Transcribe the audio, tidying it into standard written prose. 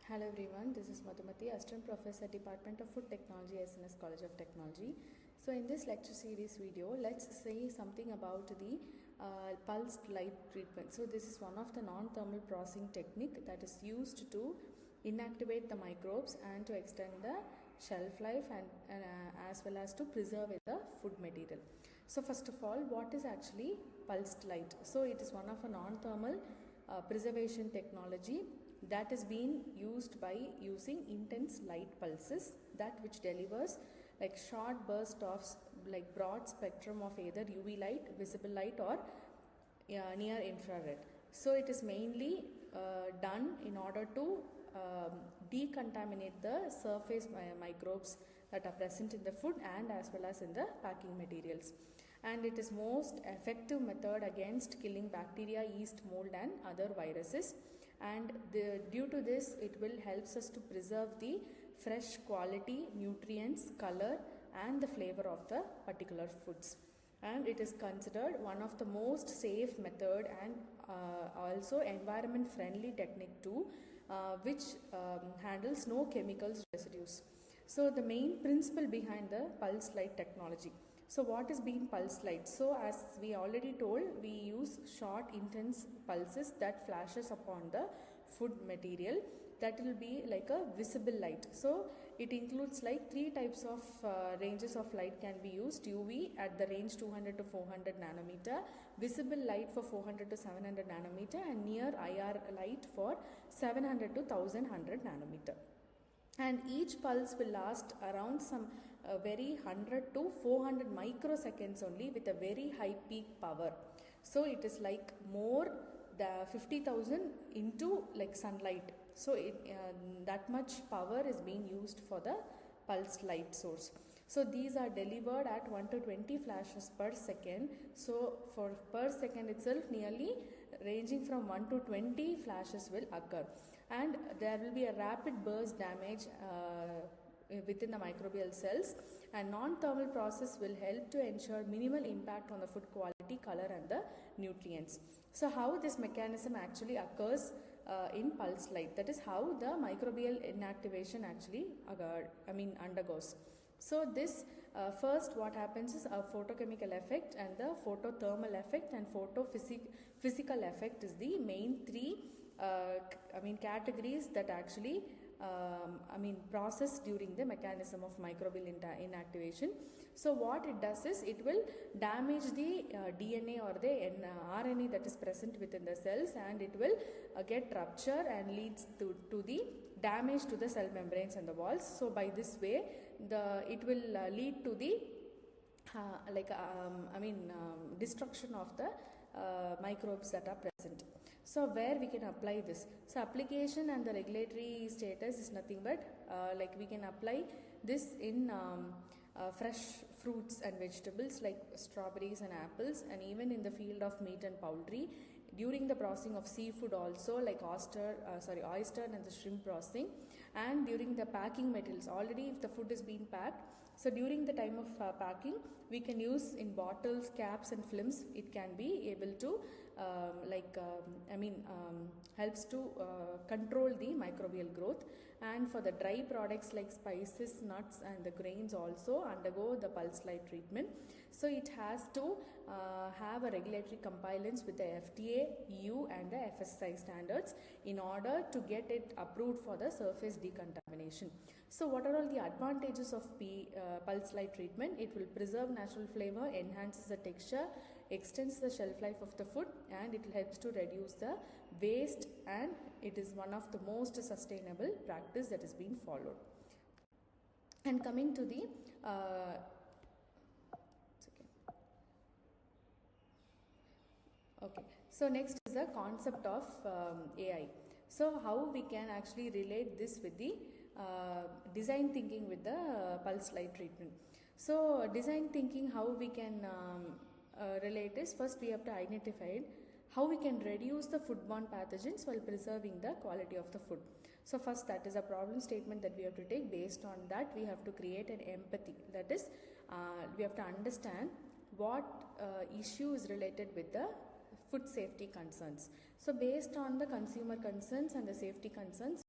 Hello everyone, this is Madhumati, Assistant Professor, Department of Food Technology, SNS College of Technology. So in this lecture series video, let's say something about the pulsed light treatment. So this is one of the non-thermal processing technique that is used to inactivate the microbes and to extend the shelf life and as well as to preserve the food material. So first of all, what is actually pulsed light? So it is one of a non-thermal preservation technology that is being used by using intense light pulses that which delivers like short burst of like broad spectrum of either UV light, visible light or near infrared. So it is mainly done in order to decontaminate the surface microbes that are present in the food and as well as in the packing materials. And it is most effective method against killing bacteria, yeast, mold and other viruses. And due to this, it will helps us to preserve the fresh quality, nutrients, color and the flavor of the particular foods. And it is considered one of the most safe method and also environment friendly technique too, which handles no chemicals residues. So the main principle behind the pulse light technology. So what is being pulse light? So as we already told, we use short intense pulses that flashes upon the food material. That will be like a visible light. So it includes like three types of ranges of light can be used. UV at the range 200 to 400 nanometer, visible light for 400 to 700 nanometer and near IR light for 700 to 1100 nanometer. And each pulse will last around some very 100 to 400 microseconds only with a very high peak power. So it is like more the 50,000 into like sunlight. So that much power is being used for the pulse light source. So these are delivered at 1 to 20 flashes per second. So for per second itself nearly ranging from 1 to 20 flashes will occur. And there will be a rapid burst damage within the microbial cells, and non-thermal process will help to ensure minimal impact on the food quality, color and the nutrients. So how this mechanism actually occurs in pulse light, that is how the microbial inactivation actually undergoes. So this first what happens is a photochemical effect and the photothermal effect and photophysical effect is the main three categories that actually process during the mechanism of microbial inactivation. So what it does is it will damage the DNA or the RNA that is present within the cells, and it will get rupture and leads to the damage to the cell membranes and the walls. So by this way it will lead to the destruction of the microbes that are present. So where we can apply this? So application and the regulatory status is nothing but we can apply this in fresh fruits and vegetables like strawberries and apples, and even in the field of meat and poultry, during the processing of seafood also like oyster and the shrimp processing, and during the packing materials. Already if the food is being packed, so during the time of packing we can use in bottles, caps and films. It can be able to helps to control the microbial growth. And for the dry products like spices, nuts and the grains also undergo the pulse light treatment. So it has to have a regulatory compliance with the FDA, EU and the FSSAI standards in order to get it approved for the surface decontamination. So what are all the advantages of pulse light treatment? It will preserve natural flavor, enhances the texture, extends the shelf life of the food, and it helps to reduce the waste, and it is one of the most sustainable practice that is being followed. And coming to the so next is the concept of AI. So how we can actually relate this with the design thinking with the pulse light treatment. So design thinking, how we can relate is, first we have to identify how we can reduce the foodborne pathogens while preserving the quality of the food. So first, that is a problem statement that we have to take. Based on that, we have to create an empathy. That is, we have to understand what issue is related with the food safety concerns. So based on the consumer concerns and the safety concerns,